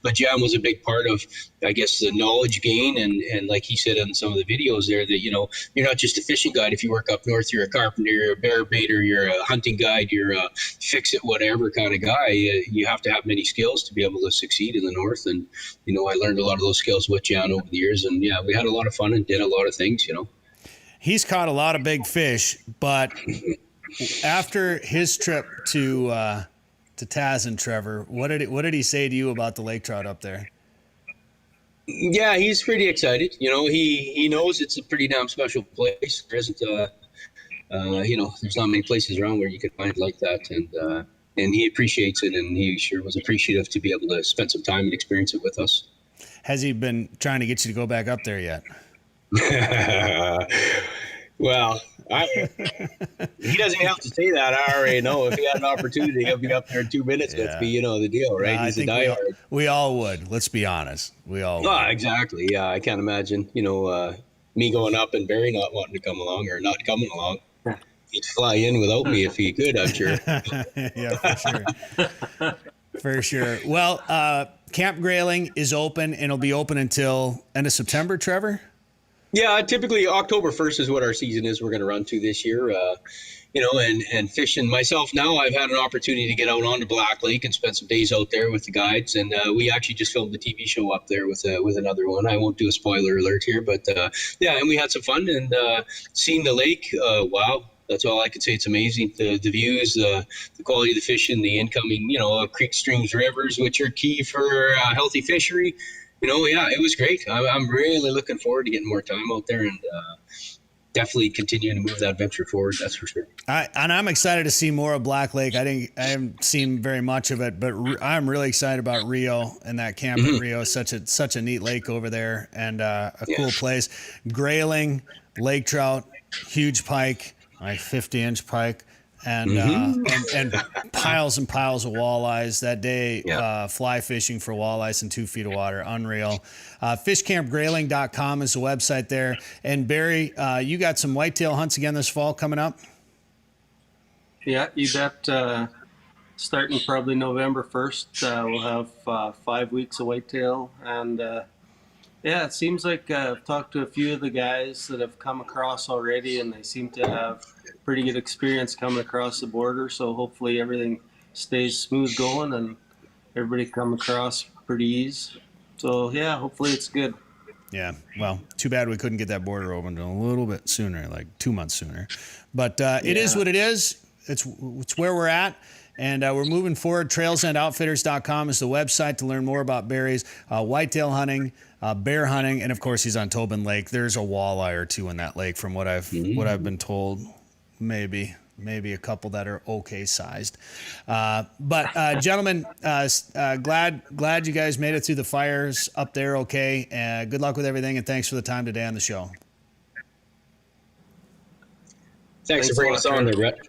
But Jan was a big part of, I guess, the knowledge gain. And like he said in some of the videos there that, you're not just a fishing guide. If you work up north, you're a carpenter, you're a bear baiter, you're a hunting guide, you're a fix-it-whatever kind of guy. You have to have many skills to be able to succeed in the north. And, I learned a lot of those skills with Jan over the years, and yeah, we had a lot of fun and did a lot of things. He's caught a lot of big fish, but after his trip to Tazin, Trevor, what did he say to you about the lake trout up there? Yeah, he's pretty excited. He knows it's a pretty damn special place. There isn't there's not many places around where you could find like that, and he appreciates it, and he sure was appreciative to be able to spend some time and experience it with us. Has he been trying to get you to go back up there yet? Well, he doesn't have to say that. I already know. If he had an opportunity, he'll be up there in 2 minutes with me. The deal, right? He's a diehard. We all would. Let's be honest. We all would. Oh, exactly. Yeah, I can't imagine, me going up and Barry not wanting to come along or not coming along. He'd fly in without me if he could, I'm sure. Yeah, for sure. For sure. Well, Camp Grayling is open, and it'll be open until end of September, Trevor? Yeah, typically October 1st is what our season is. We're going to run to this year. And fishing myself now, I've had an opportunity to get out onto Black Lake and spend some days out there with the guides. And we actually just filmed the TV show up there with another one. I won't do a spoiler alert here, but yeah, and we had some fun and seeing the lake. Wow. That's all I could say. It's amazing. The views, the quality of the fishing, the incoming, creeks, streams, rivers, which are key for a healthy fishery. Yeah, it was great. I'm really looking forward to getting more time out there and definitely continuing to move that venture forward. That's for sure. And I'm excited to see more of Black Lake. I haven't seen very much of it, but I'm really excited about Riou and that camp at Riou. Such a neat lake over there and a cool place. Grayling, lake trout, huge pike, like 50-inch pike. And and piles and piles of walleyes that day. Fly fishing for walleyes in 2 feet of water, unreal. Fishcampgrayling.com is the website there. And Barry, you got some whitetail hunts again this fall coming up. Yeah, you bet. Starting probably November 1st, we'll have 5 weeks of whitetail, and yeah, it seems like I've talked to a few of the guys that have come across already, and they seem to have pretty good experience coming across the border. So hopefully everything stays smooth going and everybody come across pretty easy. So yeah, hopefully it's good. Yeah, well, too bad we couldn't get that border opened a little bit sooner, like 2 months sooner. But it is what it is. It's where we're at. And we're moving forward. TrailsEndOutfitters.com is the website to learn more about Barry's whitetail hunting, bear hunting, and of course he's on Tobin Lake. There's a walleye or two in that lake, from what I've been told. Maybe a couple that are okay sized. But gentlemen, glad you guys made it through the fires up there okay. Good luck with everything, and thanks for the time today on the show. Thanks for bringing us on there, Bret.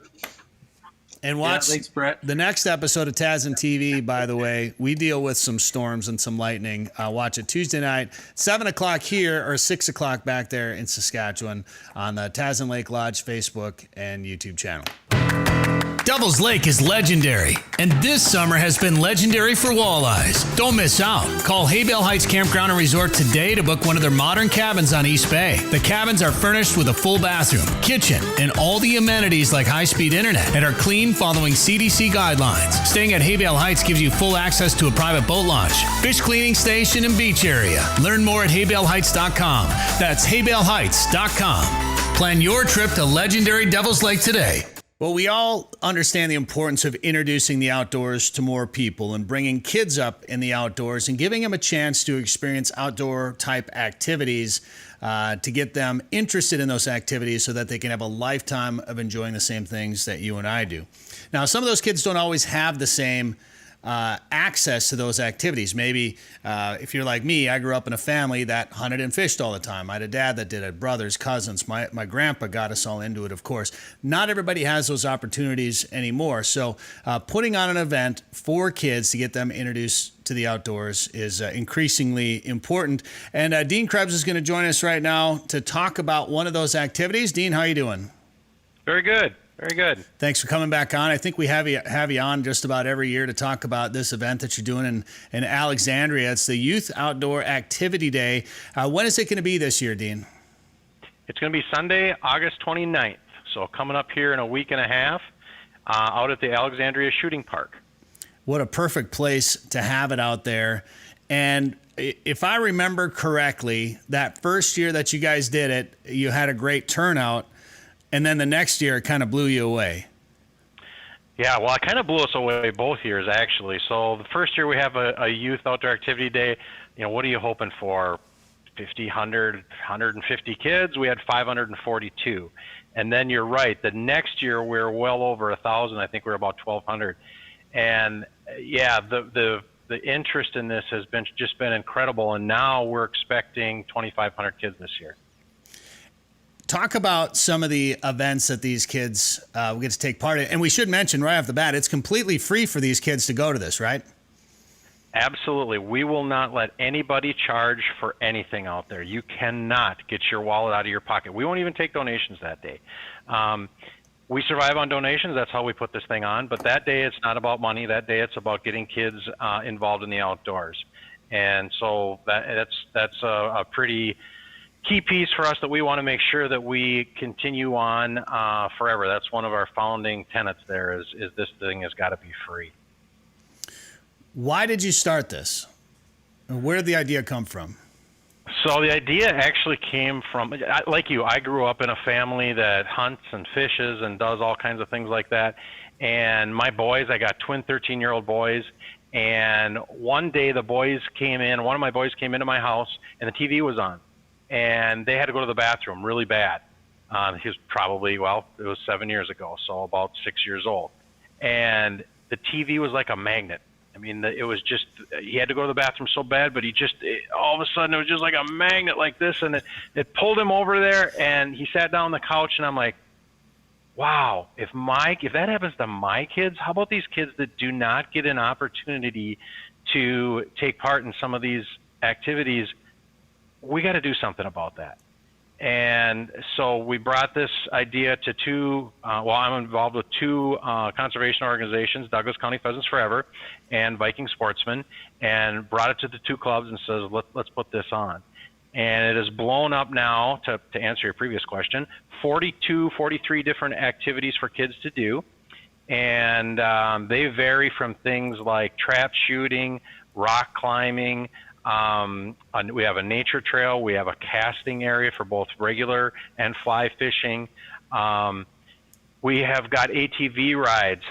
And watch thanks, Bret. The next episode of Tazin TV, by the way. We deal with some storms and some lightning. Watch it Tuesday night, 7 o'clock here or 6 o'clock back there in Saskatchewan on the Tazin Lake Lodge Facebook and YouTube channel. Devil's Lake is legendary, and this summer has been legendary for walleyes. Don't miss out. Call Haybale Heights Campground and Resort today to book one of their modern cabins on East Bay. The cabins are furnished with a full bathroom, kitchen, and all the amenities like high-speed internet, and are clean following CDC guidelines. Staying at Haybale Heights gives you full access to a private boat launch, fish cleaning station, and beach area. Learn more at haybaleheights.com. That's haybaleheights.com. Plan your trip to legendary Devil's Lake today. Well, we all understand the importance of introducing the outdoors to more people and bringing kids up in the outdoors and giving them a chance to experience outdoor type activities to get them interested in those activities so that they can have a lifetime of enjoying the same things that you and I do. Now, some of those kids don't always have the same access to those activities. Maybe if you're like me, I grew up in a family that hunted and fished all the time. I had a dad that did it, brothers, cousins. My grandpa got us all into it, of course. Not everybody has those opportunities anymore. So putting on an event for kids to get them introduced to the outdoors is increasingly important. And Dean Krebs is going to join us right now to talk about one of those activities. Dean, how are you doing? Very good. Very good. Thanks for coming back on. I think we have you on just about every year to talk about this event that you're doing in Alexandria. It's the Youth Outdoor Activity Day. When is it going to be this year, Dean? It's going to be Sunday, August 29th. So coming up here in a week and a half out at the Alexandria Shooting Park. What a perfect place to have it out there. And if I remember correctly, that first year that you guys did it, you had a great turnout. And then the next year, it kind of blew you away. Yeah, well, it kind of blew us away both years, actually. So the first year we have a youth outdoor activity day. You know, what are you hoping for? 50, 100, 150 kids? We had 542. And then you're right. The next year, we're well over 1,000. I think we're about 1,200. And, yeah, the interest in this has just been incredible. And now we're expecting 2,500 kids this year. Talk about some of the events that these kids will get to take part in. And we should mention right off the bat, it's completely free for these kids to go to this, right? Absolutely. We will not let anybody charge for anything out there. You cannot get your wallet out of your pocket. We won't even take donations that day. We survive on donations. That's how we put this thing on. But that day, it's not about money. That day, it's about getting kids involved in the outdoors. And so that's a pretty key piece for us that we want to make sure that we continue on forever. That's one of our founding tenets there is this thing has got to be free. Why did you start this? Where did the idea come from? So the idea actually came from, like you, I grew up in a family that hunts and fishes and does all kinds of things like that. And my boys, I got twin 13-year-old boys. And one day one of my boys came into my house and the TV was on. And they had to go to the bathroom really bad. He was probably, it was 7 years ago, so about 6 years old. And the TV was like a magnet. I mean, it was just, he had to go to the bathroom so bad, but all of a sudden it was just like a magnet like this, and it pulled him over there, and he sat down on the couch, and I'm like, wow, if that happens to my kids, how about these kids that do not get an opportunity to take part in some of these activities? We got to do something about that. And so we brought this idea to I'm involved with two conservation organizations, Douglas County Pheasants Forever and Viking Sportsmen, and brought it to the two clubs and says, let's put this on. And it has blown up now, to answer your previous question, 43 different activities for kids to do. And they vary from things like trap shooting, rock climbing. We have a nature trail. We have a casting area for both regular and fly fishing. We have got ATV rides,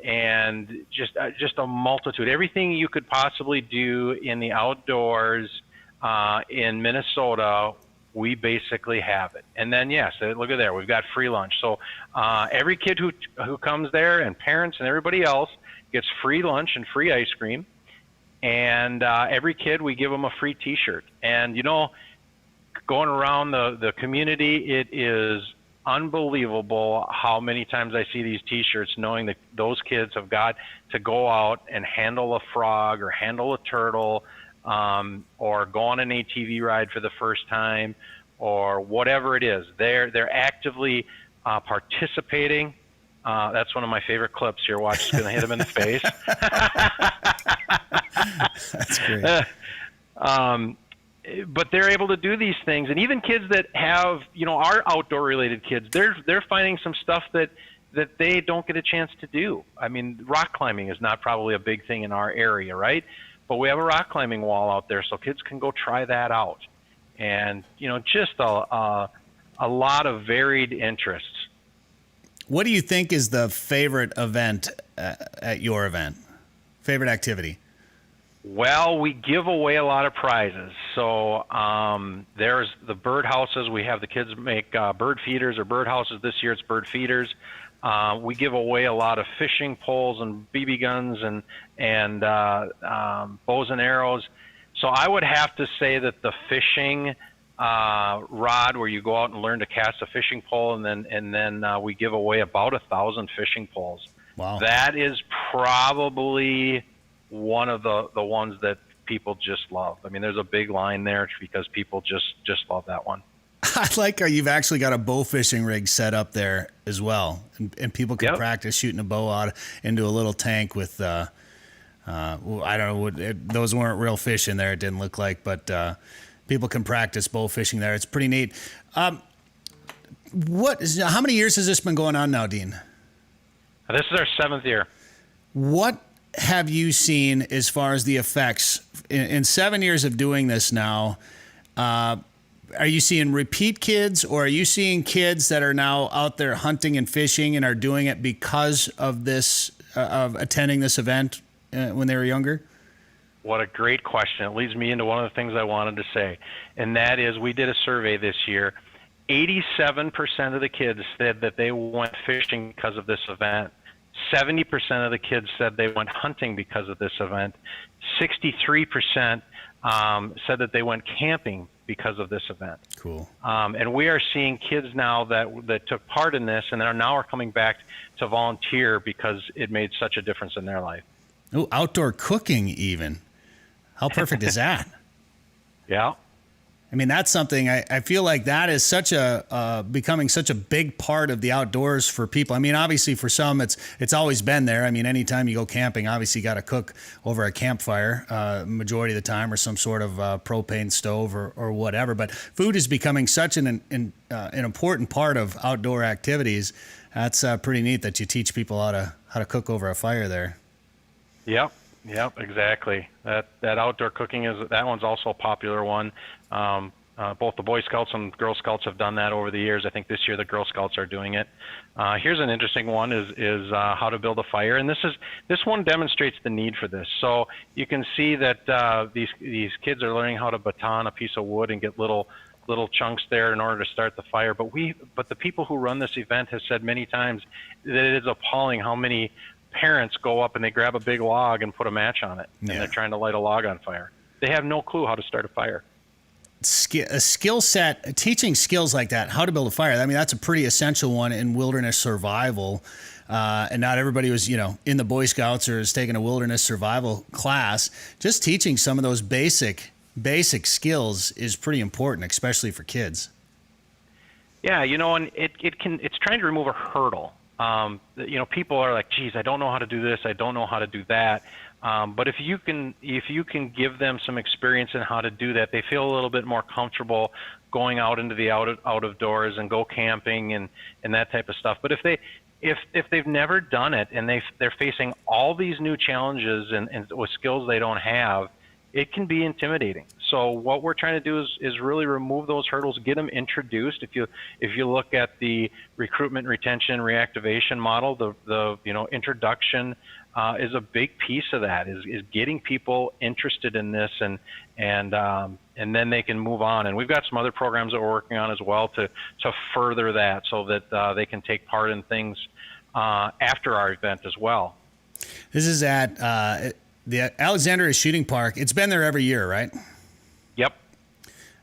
and just a multitude. Everything you could possibly do in the outdoors in Minnesota, we basically have it. And then, yes, look at there. We've got free lunch. So every kid who comes there, and parents and everybody else, gets free lunch and free ice cream. And every kid, we give them a free T-shirt. And, going around the community, it is unbelievable how many times I see these T-shirts knowing that those kids have got to go out and handle a frog or handle a turtle or go on an ATV ride for the first time or whatever it is. They're actively participating. That's one of my favorite clips here. Watch, it's going to hit him in the face. That's great. But they're able to do these things, and even kids that have, are outdoor-related kids, they're finding some stuff that they don't get a chance to do. I mean, rock climbing is not probably a big thing in our area, right? But we have a rock climbing wall out there, so kids can go try that out, and just a lot of varied interests. What do you think is the favorite event at your event? Favorite activity? Well, we give away a lot of prizes. So there's the bird houses. We have the kids make bird feeders or bird houses. This year it's bird feeders. We give away a lot of fishing poles and BB guns and bows and arrows. So I would have to say that the fishing rod, where you go out and learn to cast a fishing pole, and then we give away about 1,000 fishing poles. Wow. That is probably one of the ones that people just love. I mean, there's a big line there because people just love that one. I like how you've actually got a bow fishing rig set up there as well, and people can practice shooting a bow out into a little tank with I don't know, those weren't real fish in there, it didn't look like, but people can practice bow fishing there. It's pretty neat. How many years has this been going on now, Dean? This is our 7th year. What have you seen as far as the effects in 7 years of doing this now? Are you seeing repeat kids, or are you seeing kids that are now out there hunting and fishing and are doing it because of this, of attending this event when they were younger? What a great question. It leads me into one of the things I wanted to say, and that is we did a survey this year. 87% of the kids said that they went fishing because of this event. 70% of the kids said they went hunting because of this event. 63% said that they went camping because of this event. Cool. And we are seeing kids now that took part in this and are coming back to volunteer because it made such a difference in their life. Oh, outdoor cooking even. How perfect is that? Yeah. I mean, that's something I feel like that is such a becoming such a big part of the outdoors for people. I mean, obviously for some, it's always been there. I mean, anytime you go camping, obviously you got to cook over a campfire majority of the time, or some sort of propane stove or whatever. But food is becoming such an important part of outdoor activities. That's pretty neat that you teach people how to cook over a fire there. Yep, exactly. That outdoor cooking that one's also a popular one. Both the Boy Scouts and Girl Scouts have done that over the years. I think this year the Girl Scouts are doing it. Here's an interesting one: is how to build a fire, and this one demonstrates the need for this. So you can see that these kids are learning how to baton a piece of wood and get little chunks there in order to start the fire. But the people who run this event have said many times that it is appalling how many parents go up and they grab a big log and put a match on it, and they're trying to light a log on fire. They have no clue how to start a fire. A skill set, teaching skills like that, how to build a fire. I mean, that's a pretty essential one in wilderness survival. And not everybody was, in the Boy Scouts or is taking a wilderness survival class. Just teaching some of those basic skills is pretty important, especially for kids. Yeah, and it's trying to remove a hurdle. People are like, geez, I don't know how to do this, I don't know how to do that. But if you can give them some experience in how to do that, they feel a little bit more comfortable going out into the out of doors and go camping and that type of stuff. But if they've never done it and they're facing all these new challenges and with skills they don't have, it can be intimidating. So what we're trying to do is really remove those hurdles, get them introduced. If you look at the recruitment, retention, reactivation model, the introduction is a big piece of that. Is getting people interested in this and then they can move on. And we've got some other programs that we're working on as well to further that, so that they can take part in things after our event as well. This is at the Alexandria Shooting Park. It's been there every year, right? Yep.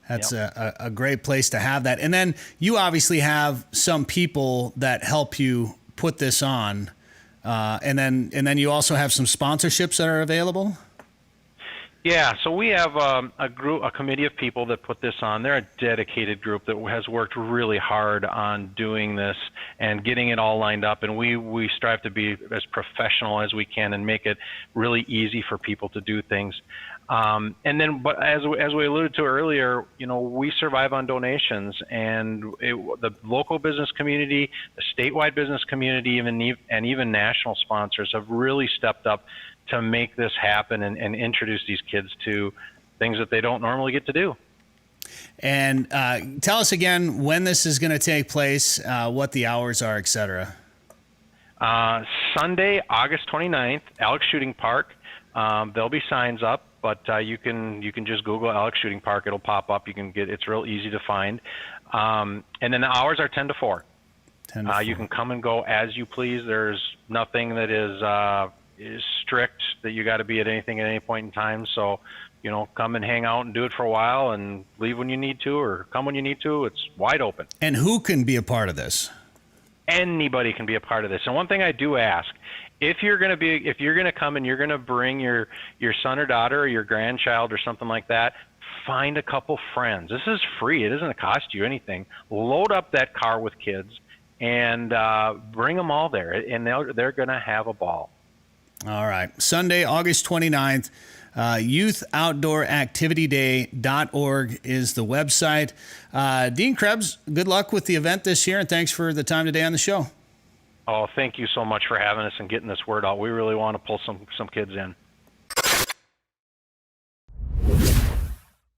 That's a great place to have that. And then you obviously have some people that help you put this on. And then you also have some sponsorships that are available? Yeah, so we have a committee of people that put this on. They're a dedicated group that has worked really hard on doing this and getting it all lined up. And we strive to be as professional as we can and make it really easy for people to do things. But as we alluded to earlier, we survive on donations, and the local business community, the statewide business community, and even national sponsors have really stepped up to make this happen and introduce these kids to things that they don't normally get to do. And tell us again when this is going to take place, what the hours are, et cetera. Sunday, August 29th, Alex Shooting Park. There'll be signs up, but you can just Google Alex Shooting Park. It'll pop up. It's real easy to find. And then the hours are 10 to 4. 10 to 4. You can come and go as you please. There's nothing that is strict that you got to be at anything at any point in time. So, come and hang out and do it for a while and leave when you need to, or come when you need to. It's wide open. And who can be a part of this? Anybody can be a part of this. And one thing I do ask, if you're going to come and you're going to bring your son or daughter or your grandchild or something like that, find a couple friends. This is free. It doesn't cost you anything. Load up that car with kids and bring them all there, and they're going to have a ball. All right. Sunday, August 29th, youthoutdooractivityday.org is the website. Dean Krebs, good luck with the event this year, and thanks for the time today on the show. Oh, thank you so much for having us and getting this word out. We really want to pull some kids in.